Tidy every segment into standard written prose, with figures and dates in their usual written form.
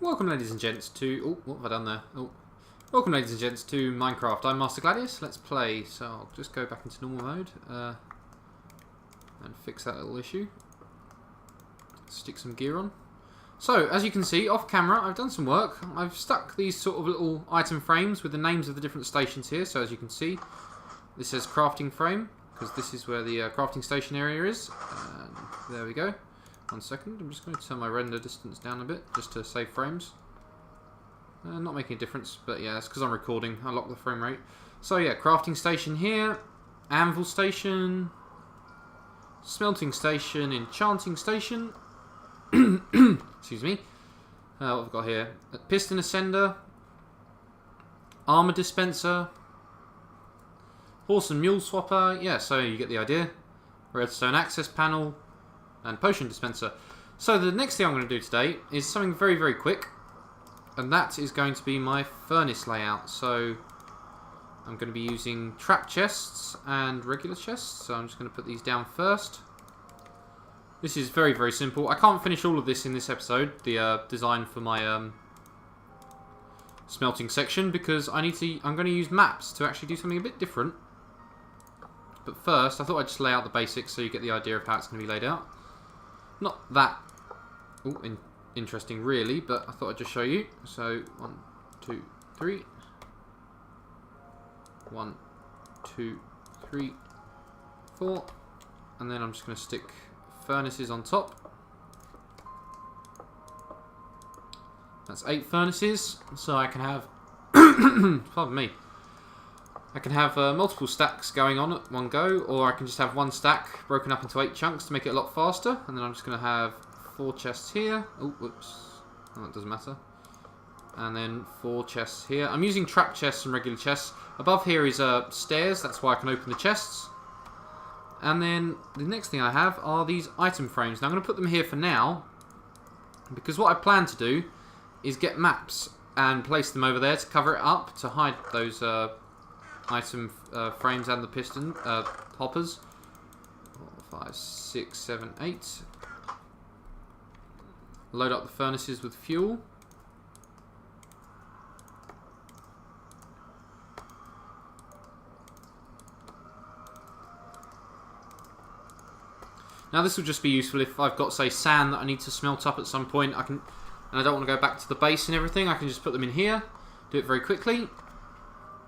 Welcome, ladies and gents, to... Oh, what have I done there? Oh. Welcome, ladies and gents, to Minecraft. I'm Master Gladius. Let's play. So I'll just go back into normal mode and fix that little issue. Stick some gear on. So, as you can see, off camera, I've done some work. I've stuck these sort of little item frames with the names of the different stations here. So, as you can see, this says crafting frame, because this is where the crafting station area is. And there we go. 1 second, I'm just going to turn my render distance down a bit, just to save frames. Not making a difference, but yeah, it's because I'm recording. I lock the frame rate. So yeah, crafting station here, anvil station, smelting station, enchanting station. Excuse me. What have we got here? A piston ascender, armor dispenser, horse and mule swapper. Yeah, so you get the idea. Redstone access panel, and potion dispenser. So the next thing I'm going to do today is something very, very quick. And that is going to be my furnace layout. So I'm going to be using trap chests and regular chests. So I'm just going to put these down first. This is very, very simple. I can't finish all of this in this episode, the design for my smelting section, because I'm going to use maps to actually do something a bit different. But first, I thought I'd just lay out the basics so you get the idea of how it's going to be laid out. Not that interesting really, but I thought I'd just show you. So 1, 2, 3. 1, 2, 3, 4. And then I'm just going to stick furnaces on top. That's 8 furnaces, so I can have pardon me. I can have multiple stacks going on at one go, or I can just have one stack broken up into 8 chunks to make it a lot faster. And then I'm just going to have 4 chests here. Oh, whoops. Oh, that doesn't matter. And then 4 chests here. I'm using trap chests and regular chests. Above here is stairs. That's why I can open the chests. And then the next thing I have are these item frames. Now I'm going to put them here for now, because what I plan to do is get maps and place them over there to cover it up, to hide those item frames and the piston hoppers. 4, 5, 6, 7, 8. Load up the furnaces with fuel. Now this will just be useful if I've got, say, sand that I need to smelt up at some point. And I don't want to go back to the base and everything. I can just put them in here, do it very quickly.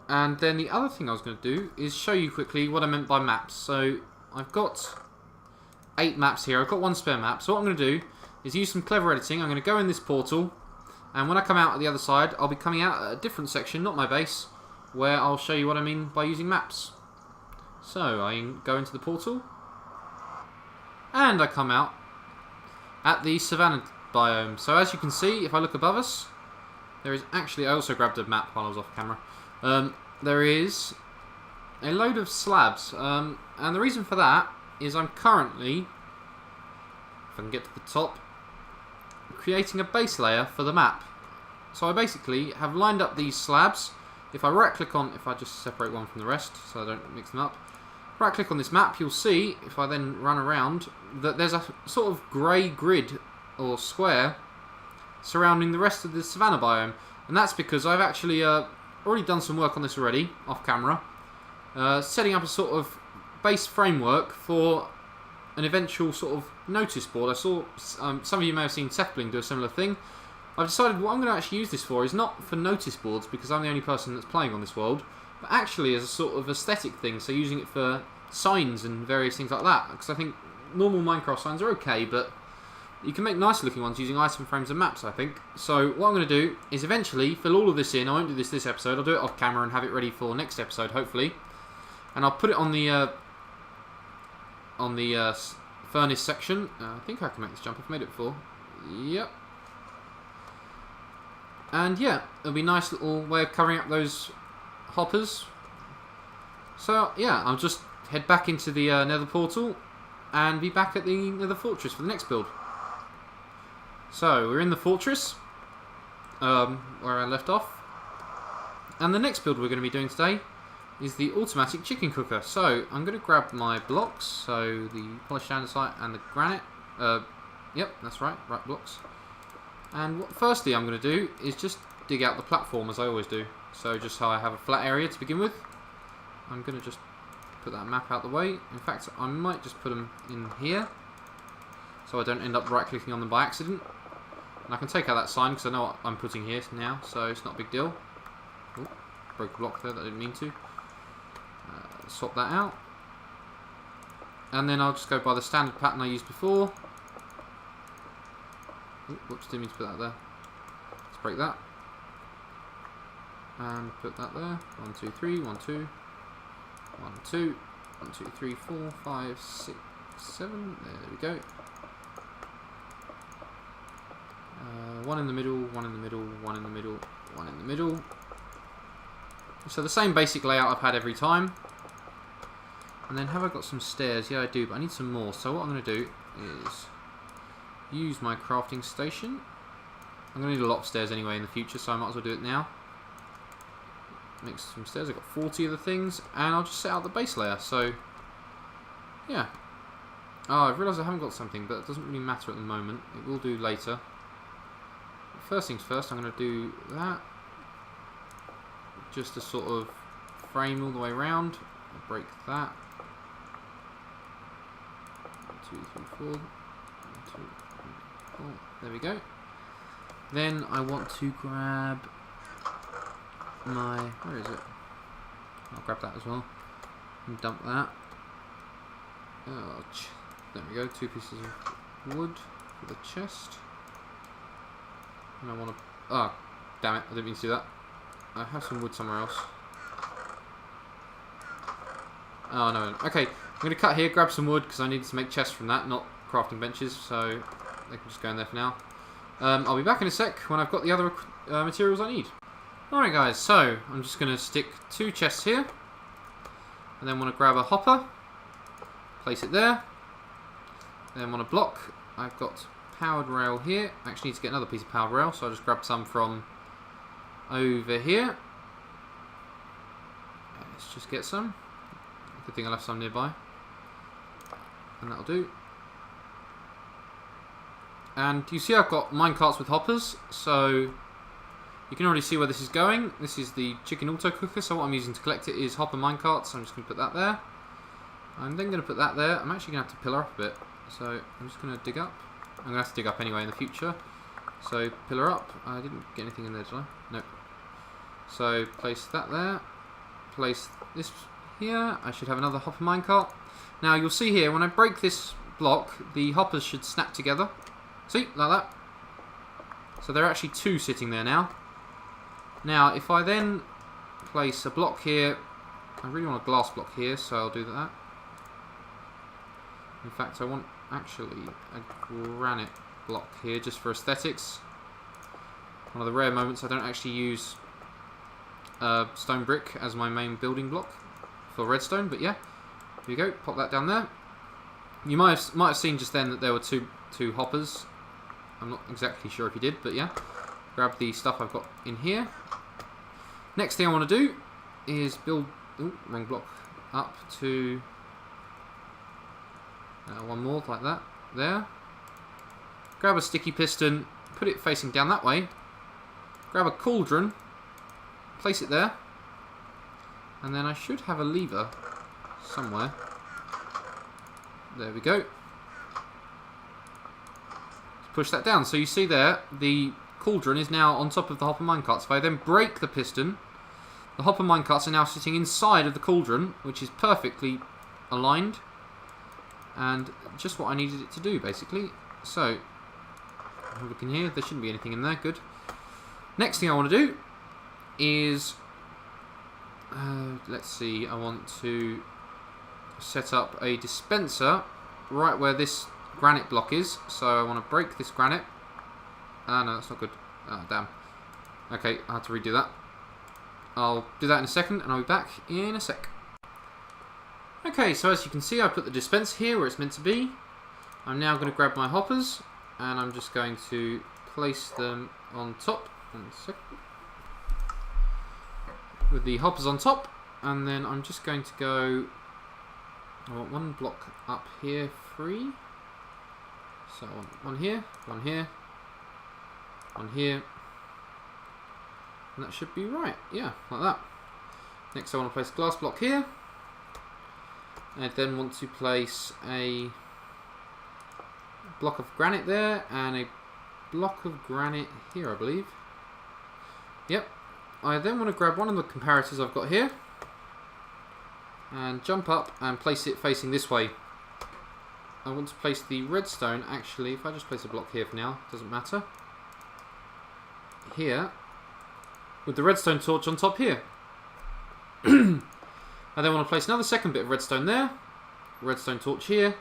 And then the other thing I was going to do is show you quickly what I meant by maps. So I've got 8 maps here. I've got 1 spare map. So what I'm going to do is use some clever editing. I'm going to go in this portal, and when I come out at the other side, I'll be coming out at a different section, not my base, where I'll show you what I mean by using maps. So I go into the portal, and I come out at the savanna biome. So as you can see, if I look above us, there is actually... I also grabbed a map while I was off camera. There is a load of slabs, and the reason for that is I'm currently, if I can get to the top, creating a base layer for the map. So I basically have lined up these slabs. If I right click on, if I just separate one from the rest so I don't mix them up, right click on this map, you'll see, if I then run around, that there's a sort of grey grid or square surrounding the rest of the savanna biome. And that's because I've actually already done some work on this already, off camera, setting up a sort of base framework for an eventual sort of notice board. I saw some of you may have seen Sethbling do a similar thing. I've decided what I'm going to actually use this for is not for notice boards, because I'm the only person that's playing on this world, but actually as a sort of aesthetic thing, so using it for signs and various things like that, because I think normal Minecraft signs are okay, but you can make nicer looking ones using item frames and maps, I think. So what I'm going to do is eventually fill all of this in. I won't do this episode, I'll do it off camera and have it ready for next episode, hopefully. And I'll put it on the furnace section. I think I can make this jump, I've made it before. Yep. And yeah, it'll be a nice little way of covering up those hoppers. So yeah, I'll just head back into the nether portal and be back at the nether fortress for the next build. So we're in the fortress, where I left off. And the next build we're going to be doing today is the automatic chicken cooker. So I'm going to grab my blocks, so the polished andesite and the granite. Yep, that's right, blocks. And what firstly I'm going to do is just dig out the platform as I always do. So just how I have a flat area to begin with. I'm going to just put that map out the way. In fact, I might just put them in here, so I don't end up right-clicking on them by accident. And I can take out that sign because I know what I'm putting here now, so it's not a big deal. Ooh, broke a block there that I didn't mean to. Swap that out. And then I'll just go by the standard pattern I used before. Ooh, whoops, didn't mean to put that there. Let's break that. And put that there. 1, 2, 3, 1, 2. 1, 2. 1, 2, 3, 4, 5, 6, 7. There we go. One in the middle, one in the middle, one in the middle, one in the middle. So the same basic layout I've had every time. And then have I got some stairs? Yeah, I do, but I need some more. So what I'm going to do is use my crafting station. I'm going to need a lot of stairs anyway in the future, so I might as well do it now. Make some stairs. I've got 40 of the things, and I'll just set out the base layer. So, yeah. Oh, I've realised I haven't got something, but it doesn't really matter at the moment. It will do later. First things first, I'm going to do that. Just to sort of frame all the way around. I'll break that. 1, 2, 3, 4. 1, 2, 3, 4. There we go. Then I want to grab my... Where is it? I'll grab that as well. And dump that. Oh, there we go. 2 pieces of wood for the chest. And I want to... Oh, damn it. I didn't mean to do that. I have some wood somewhere else. Oh, no. Okay, I'm going to cut here, grab some wood, because I need to make chests from that, not crafting benches, so they can just go in there for now. I'll be back in a sec when I've got the other materials I need. Alright guys, so I'm just going to stick 2 chests here, and then want to grab a hopper, place it there, then want to block. I've got powered rail here. I actually need to get another piece of powered rail, so I'll just grab some from over here. Let's just get some. Good thing I left some nearby. And that'll do. And you see I've got minecarts with hoppers, so you can already see where this is going. This is the chicken auto cooker, so what I'm using to collect it is hopper minecarts. So I'm just going to put that there. I'm then going to put that there. I'm actually going to have to pillar up a bit. So I'm just going to dig up. I'm going to have to dig up anyway in the future. So pillar up. I didn't get anything in there, did I? Nope. So place that there. Place this here. I should have another hopper minecart. Now you'll see here, when I break this block, the hoppers should snap together. See? Like that. So there are actually 2 sitting there now. Now, if I then place a block here, I really want a glass block here, so I'll do that. In fact, I want actually a granite block here, just for aesthetics. One of the rare moments I don't actually use stone brick as my main building block for redstone, but yeah, here you go. Pop that down there. You might have seen just then that there were two hoppers. I'm not exactly sure if you did, but yeah. Grab the stuff I've got in here. Next thing I want to do is build... Ooh, wrong block. Up to... one more, like that. There. Grab a sticky piston. Put it facing down that way. Grab a cauldron. Place it there. And then I should have a lever somewhere. There we go. Push that down. So you see there, the cauldron is now on top of the hopper minecarts. If I then break the piston, the hopper minecarts are now sitting inside of the cauldron, which is perfectly aligned. And just what I needed it to do, basically. So, have a look in here. There shouldn't be anything in there. Good. Next thing I want to do is... let's see. I want to set up a dispenser right where this granite block is. So I want to break this granite. Ah, no, that's not good. Ah, damn. Okay, I have to redo that. I'll do that in a second, and I'll be back in a sec. Okay, so as you can see, I put the dispenser here where it's meant to be. I'm now going to grab my hoppers, and I'm just going to place them on top. 1 second. With the hoppers on top, and then I'm just going to go... I want 1 block up here, free. So I want 1 here, 1 here, One here. And that should be right. Yeah, like that. Next I want to place a glass block here. I then want to place a block of granite there and a block of granite here, I believe. Yep. I then want to grab one of the comparators I've got here and jump up and place it facing this way. I want to place the redstone, actually, if I just place a block here for now, doesn't matter. Here, with the redstone torch on top here. I then want to place another second bit of redstone there, redstone torch here,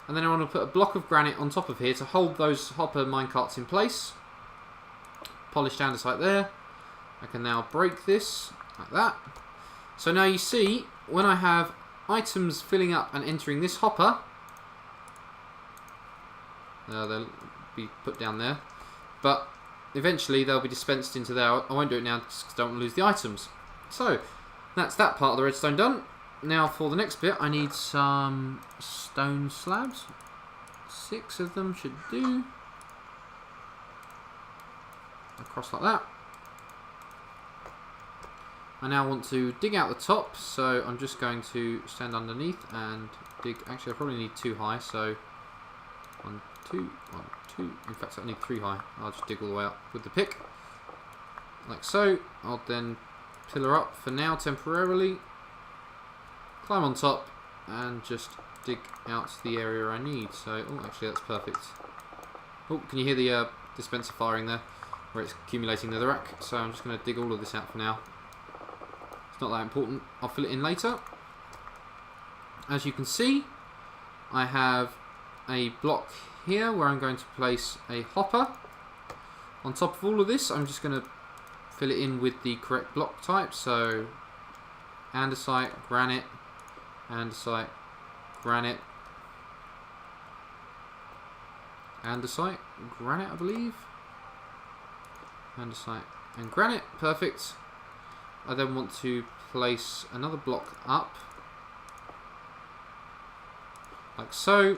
and then I want to put a block of granite on top of here to hold those hopper minecarts in place. Polished andesite there. I can now break this like that. So now you see, when I have items filling up and entering this hopper, they'll be put down there, but eventually they'll be dispensed into there. I won't do it now just because I don't want to lose the items. So that's that part of the redstone done. Now for the next bit I need some stone slabs. 6 of them should do. Across like that. I now want to dig out the top, so I'm just going to stand underneath and dig. Actually I probably need 2 high, so 1, 2, 1, 2. In fact I need 3 high. I'll just dig all the way up with the pick. Like so. I'll then pillar up for now temporarily. Climb on top and just dig out the area I need. So, oh actually that's perfect. Oh, can you hear the dispenser firing there? Where it's accumulating netherrack. So I'm just going to dig all of this out for now. It's not that important. I'll fill it in later. As you can see, I have a block here where I'm going to place a hopper. On top of all of this, I'm just going to fill it in with the correct block type. So, andesite, granite, andesite, granite, andesite, granite, I believe. Andesite and granite, perfect. I then want to place another block up, like so.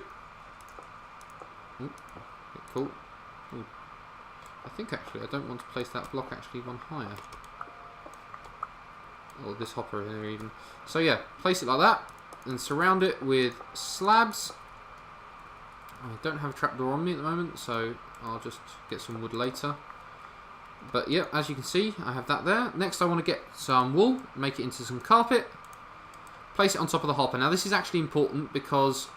Ooh, cool. Ooh. I think actually I don't want to place that block actually one higher. Or this hopper here even. So yeah, place it like that, and surround it with slabs. I don't have a trapdoor on me at the moment, so I'll just get some wood later. But yeah, as you can see, I have that there. Next I want to get some wool, make it into some carpet, place it on top of the hopper. Now this is actually important because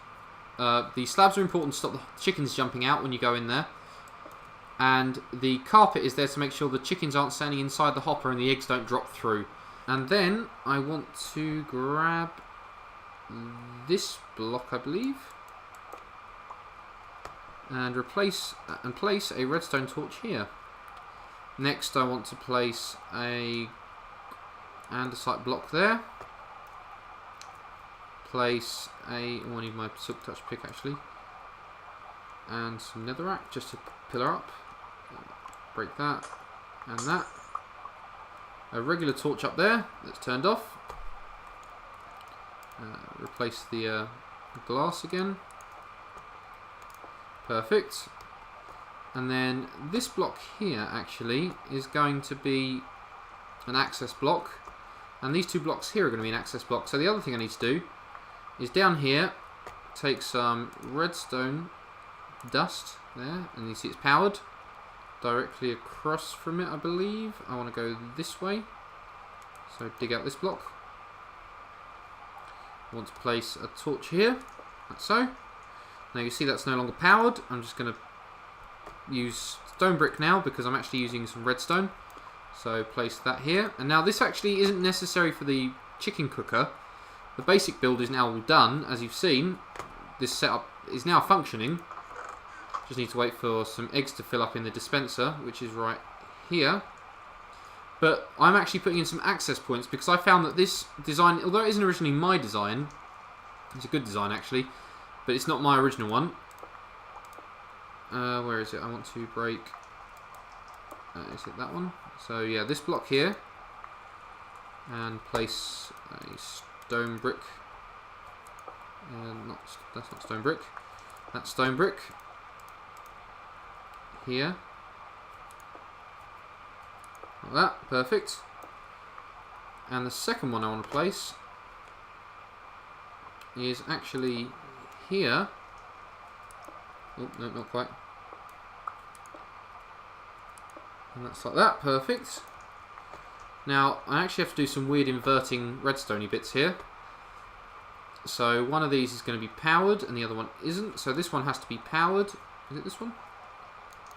the slabs are important to stop the chickens jumping out when you go in there. And the carpet is there to make sure the chickens aren't standing inside the hopper and the eggs don't drop through. And then I want to grab this block, I believe, and place a redstone torch here. Next I want to place a andesite block there. Place a, oh I need my silk touch pick actually. And some netherrack just to pillar up. Break that and that. A regular torch up there that's turned off. Replace the glass again. Perfect. And then this block here actually is going to be an access block, and these 2 blocks here are going to be an access block. So the other thing I need to do is down here take some redstone dust there, and you see it's powered directly across from it, I believe. I want to go this way, so dig out this block. I want to place a torch here, like so. Now you see that's no longer powered. I'm just going to use stone brick now because I'm actually using some redstone. So place that here. And now this actually isn't necessary for the chicken cooker. The basic build is now all done, as you've seen. This setup is now functioning. Just need to wait for some eggs to fill up in the dispenser, which is right here. But I'm actually putting in some access points because I found that this design, although it isn't originally my design, it's a good design actually, but it's not my original one. Where is it? I want to break. Is it that one? So yeah, this block here, and place a stone brick. That's not stone brick. That's stone brick. Here. Like that, perfect. And the second one I want to place is actually here. Oh, no, not quite. And that's like that, perfect. Now, I actually have to do some weird inverting redstone-y bits here. So, one of these is going to be powered, and the other one isn't. So, this one has to be powered. Is it this one?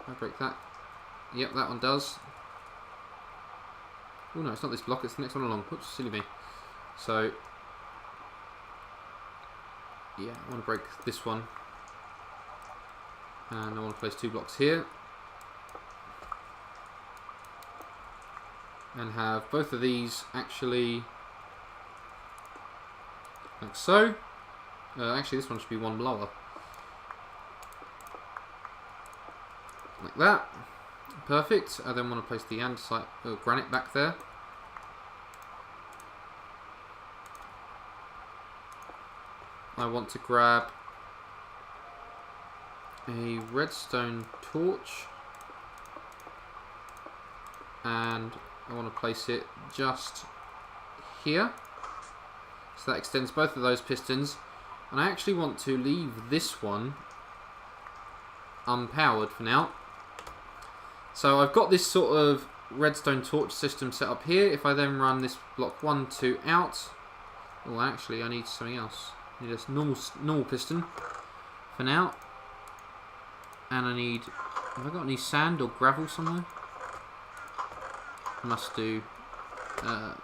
I break that. Yep, that one does. Oh no, it's not this block, it's the next one along. Oops, silly me. So, yeah, I want to break this one. And I want to place 2 blocks here. And have both of these actually like so. Actually, this one should be one lower. Like that. Perfect. I then want to place the andesite granite back there. I want to grab a redstone torch and I want to place it just here. So that extends both of those pistons. And I actually want to leave this one unpowered for now. So I've got this sort of redstone torch system set up here. If I then run this block 1, 2 out. Oh, actually I need something else. I need a normal piston for now. And I need... Have I got any sand or gravel somewhere? I must do... I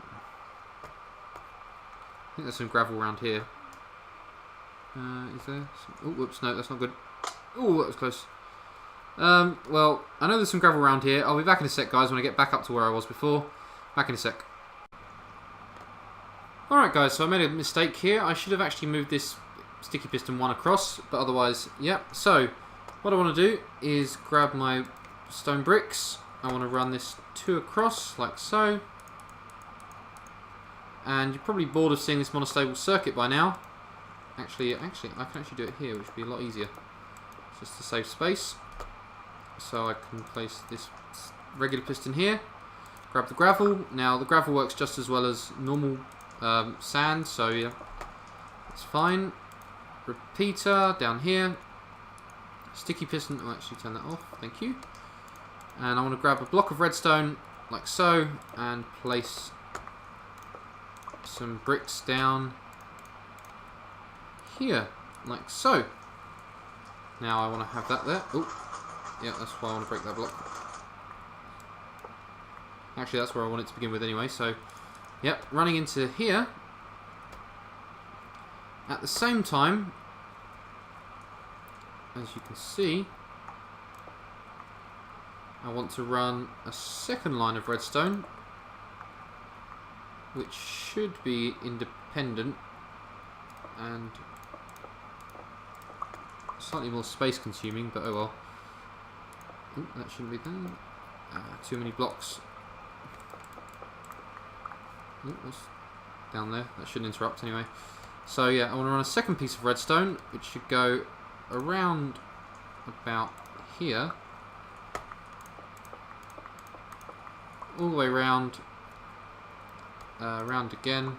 think there's some gravel around here. Is there? Oh, whoops, no, that's not good. Oh, that was close. Well, I know there's some gravel around here. I'll be back in a sec, guys, when I get back up to where I was before. Back in a sec. Alright, guys, so I made a mistake here. I should have actually moved this sticky piston 1 across, but otherwise, yep. Yeah. So, what I want to do is grab my stone bricks. I want to run this 2 across, like so. And you're probably bored of seeing this monostable circuit by now. Actually, I can actually do it here, which would be a lot easier. Just to save space. So I can place this regular piston here. Grab the gravel. Now, the gravel works just as well as normal sand, so yeah, it's fine. Repeater down here. Sticky piston. I'll actually turn that off. Thank you. And I want to grab a block of redstone, like so, and place some bricks down here, like so. Now I want to have that there. Oh, yeah, that's why I want to break that block. Actually, that's where I want it to begin with anyway, so, yep, running into here. At the same time, as you can see, I want to run a second line of redstone, which should be independent and slightly more space consuming, but oh well. Ooh, that shouldn't be there. Too many blocks. Ooh, what's down there? That shouldn't interrupt anyway. So yeah, I want to run a second piece of redstone, which should go around about here. All the way round, round again.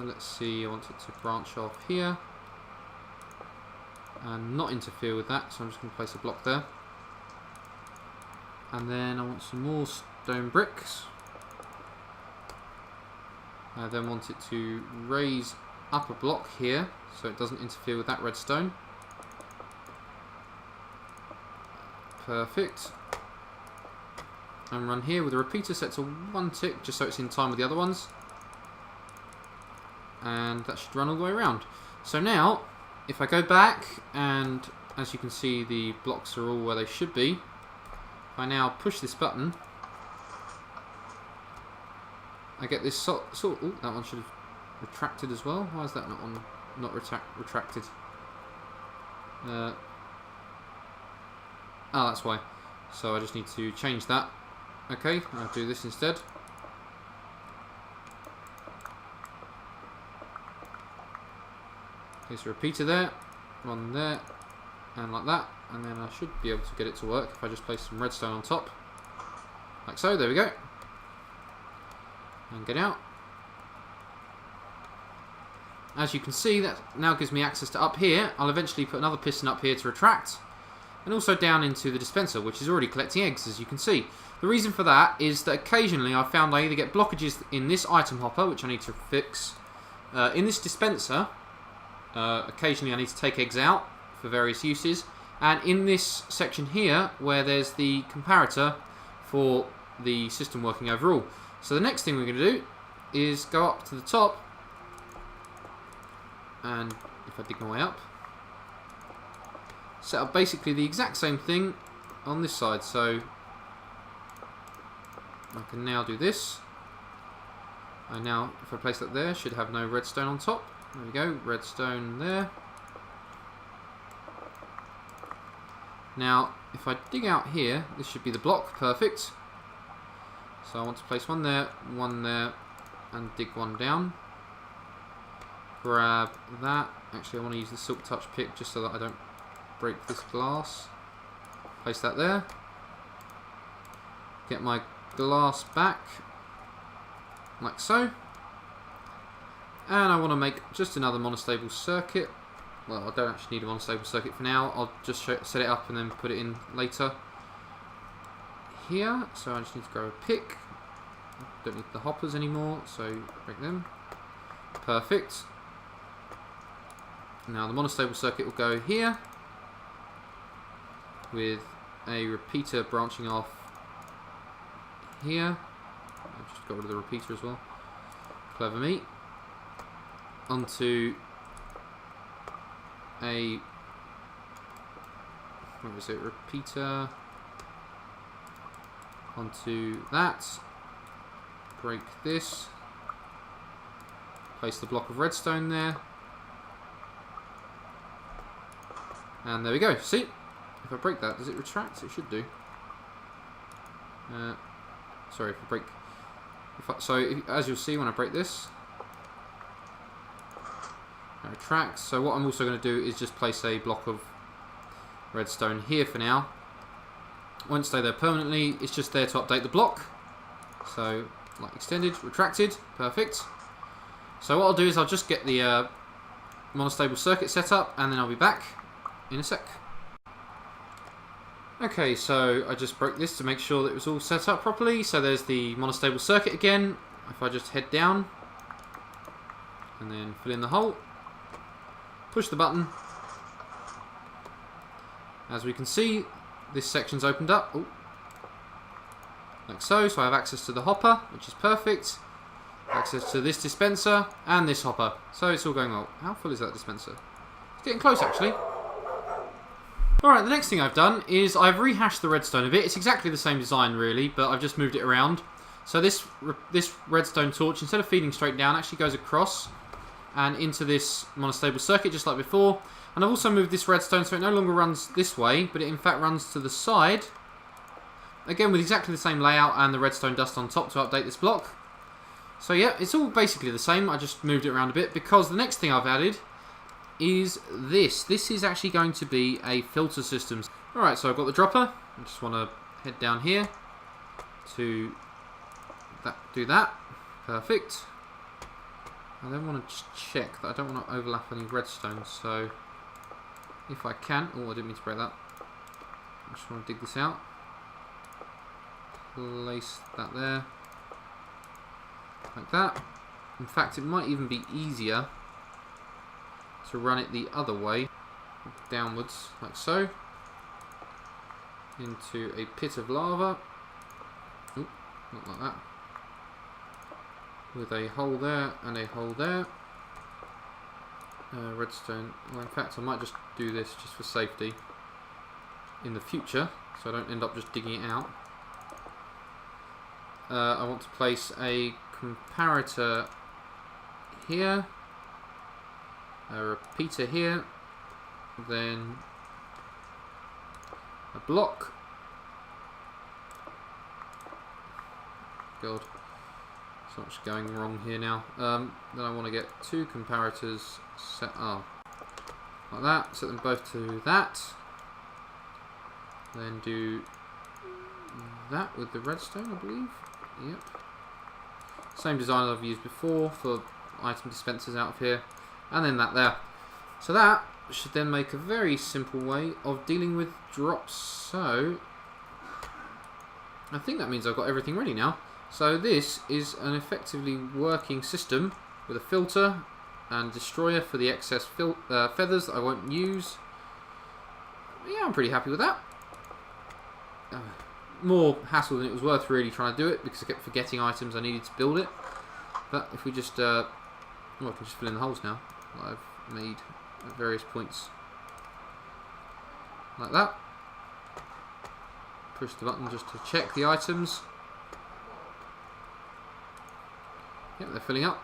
Let's see, I want it to branch off here and not interfere with that, so I'm just going to place a block there. And then I want some more stone bricks. I then want it to raise up a block here so it doesn't interfere with that redstone. Perfect. And run here with a repeater set to 1 tick, just so it's in time with the other ones. And that should run all the way around. So now, if I go back, and as you can see the blocks are all where they should be, if I now push this button, I get this sort ooh, that one should have retracted as well. Why is that not retracted? Oh, that's why. So I just need to change that. Okay, I'll do this instead. There's a repeater there, run there, and like that. and then I should be able to get it to work if I just place some redstone on top. Like so, there we go. And get out. As you can see, that now gives me access to up here. I'll eventually put another piston up here to retract, and also down into the dispenser, which is already collecting eggs, as you can see. The reason for that is that occasionally I found I either get blockages in this item hopper, which I need to fix, in this dispenser. Occasionally I need to take eggs out for various uses, and in this section here, where there's the comparator for the system working overall. So the next thing we're going to do is go up to the top, and if I dig my way up, set up basically the exact same thing on this side. So I can now do this. And now, if I place that there, should have no redstone on top. There we go, redstone there. Now, if I dig out here, this should be the block, perfect. So I want to place one there, and dig one down. Grab that. Actually, I want to use the silk touch pick just so that I don't break this glass. Place that there. Get my glass back, like so. And I want to make just another monostable circuit. Well, I don't actually need a monostable circuit for now. I'll just set it up and then put it in later. Here, so I just need to grab a pick. Don't need the hoppers anymore, so break them. Perfect. Now the monostable circuit will go here, with a repeater branching off here. I've just got rid of the repeater as well. Clever me. Onto a, where is it? Repeater. Onto that. Break this. Place the block of redstone there. And there we go. See? If I break that, does it retract? It should do. Sorry, if I break... as you'll see when I break this, it retracts. So what I'm also going to do is just place a block of redstone here for now. Won't stay there permanently. It's just there to update the block. So, like extended, retracted. Perfect. So what I'll do is I'll just get the monostable circuit set up, and then I'll be back in a sec. Okay, so I just broke this to make sure that it was all set up properly. So there's the monostable circuit again. If I just head down and then fill in the hole, push the button. As we can see, this section's opened up. Ooh. Like so. So I have access to the hopper, which is perfect. Access to this dispenser and this hopper. So it's all going well. How full is that dispenser? It's getting close, actually. Alright, the next thing I've done is I've rehashed the redstone a bit. It's exactly the same design, really, but I've just moved it around. So this redstone torch, instead of feeding straight down, actually goes across and into this monostable circuit, just like before. And I've also moved this redstone so it no longer runs this way, but it in fact runs to the side. Again, with exactly the same layout and the redstone dust on top to update this block. So yeah, it's all basically the same. I just moved it around a bit because the next thing I've added is this. This is actually going to be a filter system. Alright, so I've got the dropper. I just want to head down here to do that. Perfect. I then want to just check that I don't want to overlap any redstone, so if I can... Oh, I didn't mean to break that. I just want to dig this out. Place that there. Like that. In fact, it might even be easier to run it the other way, downwards, like so, into a pit of lava. Oop, not like that. With a hole there and a hole there. Redstone. Well, in fact, I might just do this just for safety in the future, so I don't end up just digging it out. I want to place a comparator here, a repeater here, then a block. God, so much going wrong here now. Then I want to get two comparators set up like that, set them both to that. Then do that with the redstone, I believe. Yep. Same design as I've used before for item dispensers out of here. And then that there. So that should then make a very simple way of dealing with drops. So I think that means I've got everything ready now. So this is an effectively working system with a filter and destroyer for the excess feathers that I won't use. Yeah, I'm pretty happy with that. More hassle than it was worth really trying to do it, because I kept forgetting items I needed to build it. But if we just, well, I can just fill in the holes now that I've made at various points. Like that. Push the button just to check the items. Yep, they're filling up.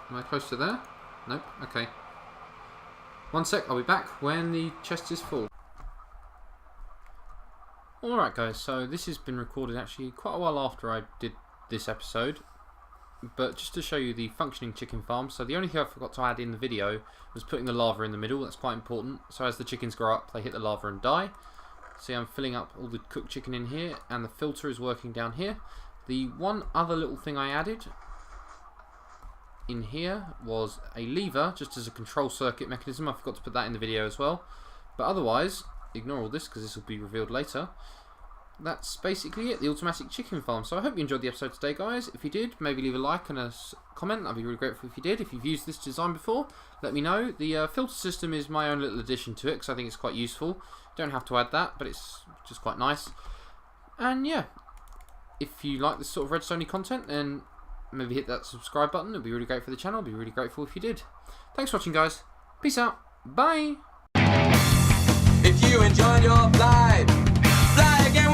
Am I close to there? Nope, okay. One sec, I'll be back when the chest is full. Alright guys, so this has been recorded actually quite a while after I did this episode, but just to show you the functioning chicken farm. So the only thing I forgot to add in the video was putting the lava in the middle. That's quite important. So as the chickens grow up, they hit the lava and die. See, I'm filling up all the cooked chicken in here, and the filter is working down here. The one other little thing I added in here was a lever, just as a control circuit mechanism. I forgot to put that in the video as well. But otherwise, ignore all this because this will be revealed later. That's basically it, the automatic chicken farm. So I hope you enjoyed the episode today, guys. If you did, maybe leave a like and a comment. I'd be really grateful if you did. If you've used this design before, let me know. The filter system is my own little addition to it because I think it's quite useful. You don't have to add that, but it's just quite nice. And yeah, if you like this sort of redstone content, then maybe hit that subscribe button. It would be really great for the channel. I'd be really grateful if you did. Thanks for watching, guys. Peace out. Bye. If you enjoyed your fly again.